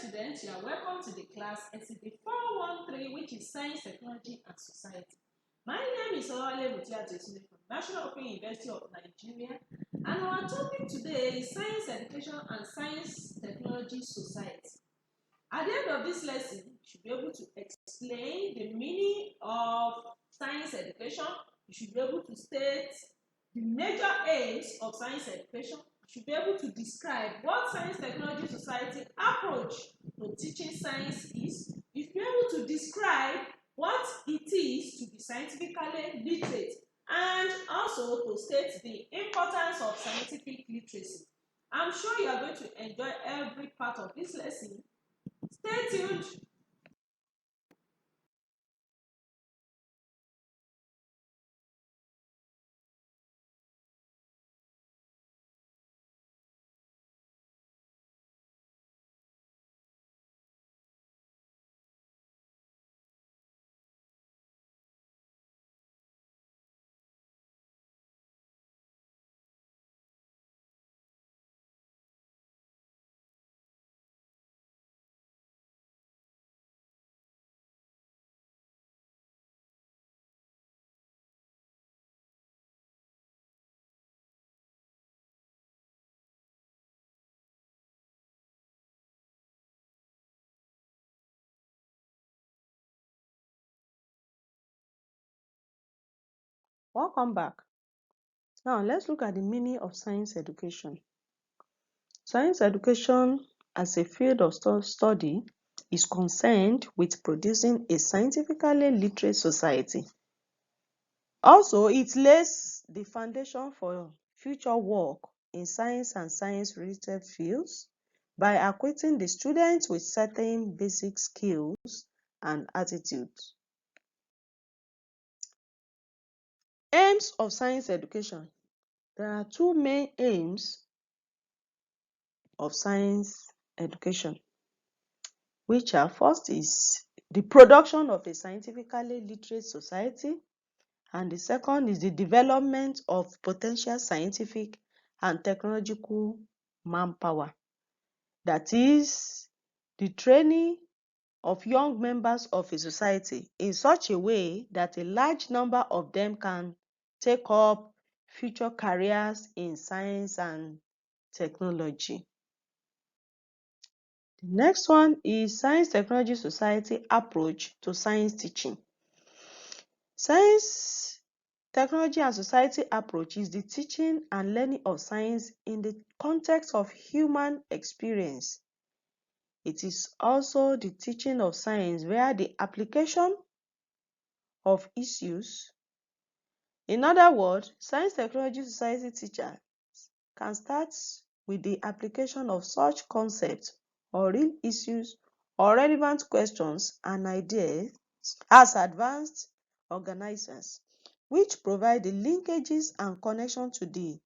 students, you are welcome to the class SCD 413, which is Science, Technology and Society. My name is Olale Mutiatesune from National Open University of Nigeria, and our topic today is Science, Education and Science, Technology, Society. At the end of this lesson, you should be able to explain the meaning of science education. You should be able to state the major aims of science education. You should be able to describe what Science, Technology, Society approach to teaching science is. You should be able to describe what it is to be scientifically literate, and also to state the importance of scientific literacy. I'm sure you are going to enjoy every part of this lesson. Stay tuned. Welcome back. Now let's look at the meaning of science education. Science education as a field of study is concerned with producing a scientifically literate society. Also, it lays the foundation for future work in science and science-related fields by equipping the students with certain basic skills and attitudes. Aims of science education. There are two main aims of science education, which are: first is the production of a scientifically literate society, and the second is the development of potential scientific and technological manpower. That is, the training of young members of a society in such a way that a large number of them can take up future careers in science and technology. The next one is Science, Technology, Society approach to science teaching. Science, Technology and Society approach is the teaching and learning of science in the context of human experience. It is also the teaching of science via the application of issues. In other words, Science, Technology, Society teachers can start with the application of such concepts or real issues or relevant questions and ideas as advanced organizers, which provide the linkages and connection to the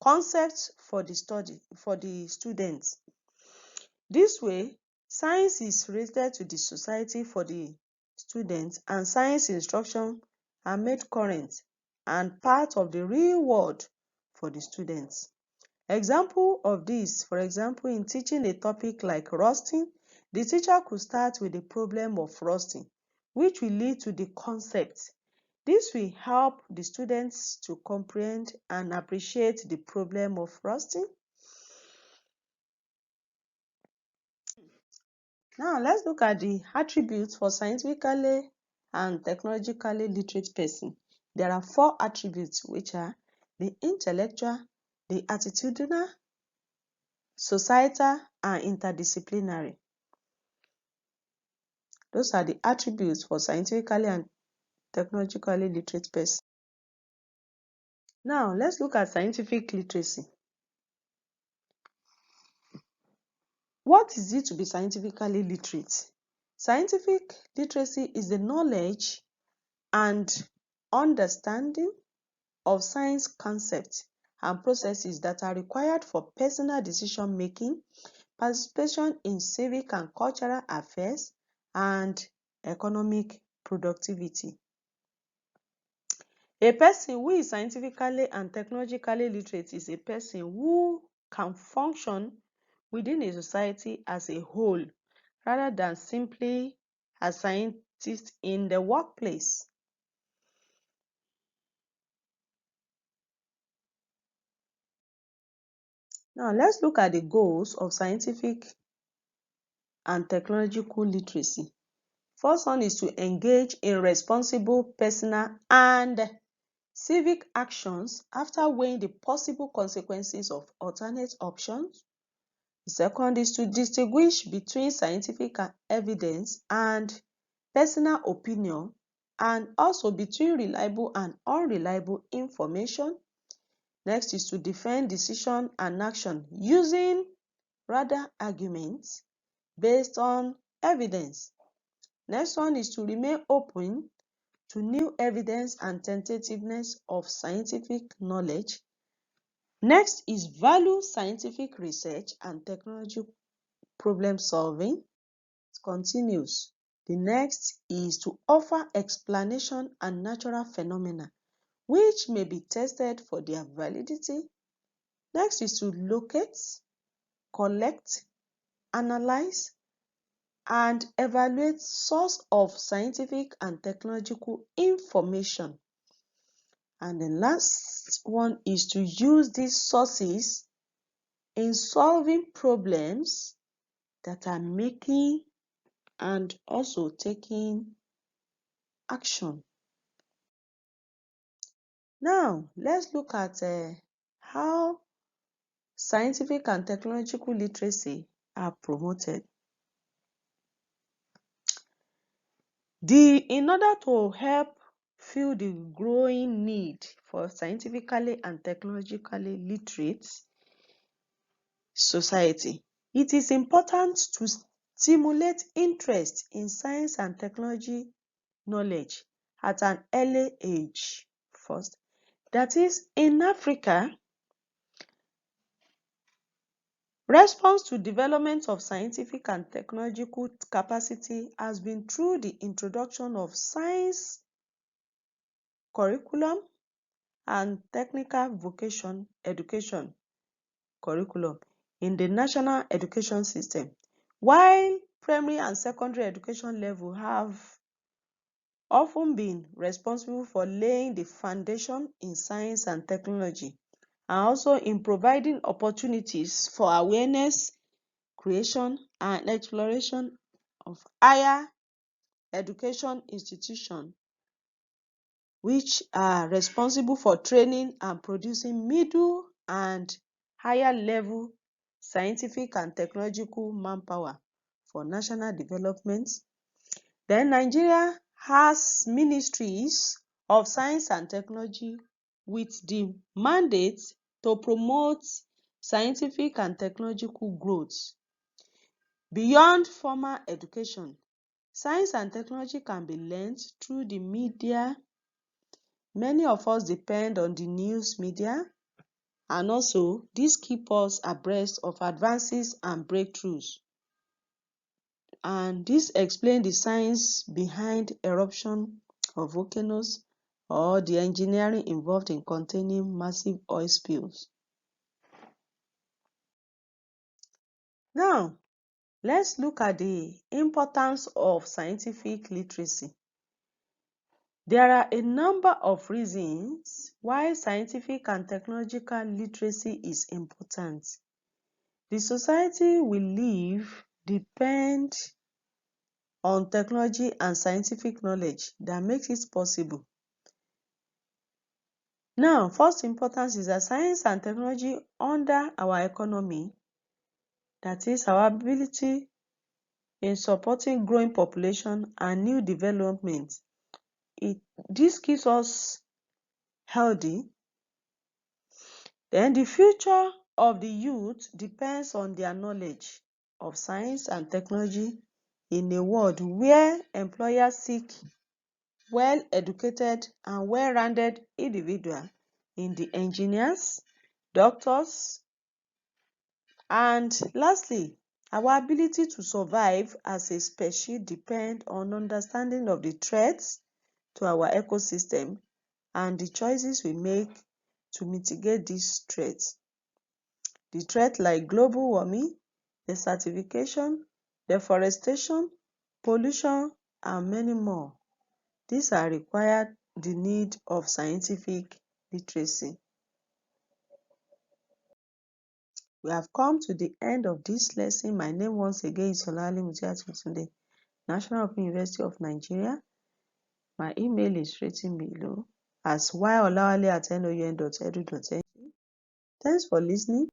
concepts for the students. This way, science is related to the society for the students, and science instruction are made current and part of the real world for the students. Example of this, for example, in teaching a topic like rusting, the teacher could start with the problem of rusting, which will lead to the concept. This will help the students to comprehend and appreciate the problem of rusting. Now, let's look at the attributes for scientifically and technologically literate person. There are 4 attributes, which are the intellectual, the attitudinal, societal, and interdisciplinary. Those are the attributes for scientifically and technologically literate person. Now, let's look at scientific literacy. What is it to be scientifically literate? Scientific literacy is the knowledge and understanding of science concepts and processes that are required for personal decision-making, participation in civic and cultural affairs, and economic productivity. A person who is scientifically and technologically literate is a person who can function within a society as a whole rather than simply as scientists in the workplace. Now, let's look at the goals of scientific and technological literacy. First one is to engage in responsible personal and civic actions after weighing the possible consequences of alternate options. The second is to distinguish between scientific evidence and personal opinion, and also between reliable and unreliable information. Next is to defend decision and action using rather arguments based on evidence. Next one is to remain open to new evidence and tentativeness of scientific knowledge. Next is value scientific research and technology problem solving. It continues. The next is to offer explanation and natural phenomena which may be tested for their validity. Next is to locate, collect, analyze, and evaluate source of scientific and technological information. And the last one is to use these sources in solving problems that are making and also taking action. Now, let's look at how scientific and technological literacy are promoted. In order to help fill the growing need for scientifically and technologically literate society, it is important to stimulate interest in science and technology knowledge at an early age first. That is, in Africa, response to development of scientific and technological capacity has been through the introduction of science curriculum and technical vocation education curriculum in the national education system, while primary and secondary education level have often been responsible for laying the foundation in science and technology, and also in providing opportunities for awareness, creation, and exploration of higher education institutions, which are responsible for training and producing middle and higher level scientific and technological manpower for national development. Then Nigeria has ministries of science and technology with the mandate to promote scientific and technological growth. Beyond formal education, science and technology can be learned through the media. Many of us depend on the news media, and also this keeps us abreast of advances and breakthroughs. And this explains the science behind eruption of volcanoes or the engineering involved in containing massive oil spills. Now, let's look at the importance of scientific literacy. There are a number of reasons why scientific and technological literacy is important. The society we live depends on technology and scientific knowledge that makes it possible. Now, first importance is that science and technology under our economy, that is our ability in supporting growing population and new development. This keeps us healthy. Then the future of the youth depends on their knowledge of science and technology in a world where employers seek well-educated and well-rounded individuals in the engineers, doctors, and lastly, our ability to survive as a species depends on understanding of the threats to our ecosystem and the choices we make to mitigate these threats. The threats like global warming, desertification, deforestation, pollution, and many more. These are required the need of scientific literacy. We have come to the end of this lesson. My name once again is Olale Mutiatunde, National Open University of Nigeria. My email is written below as yolawale@noun.edu.ng. Thanks for listening.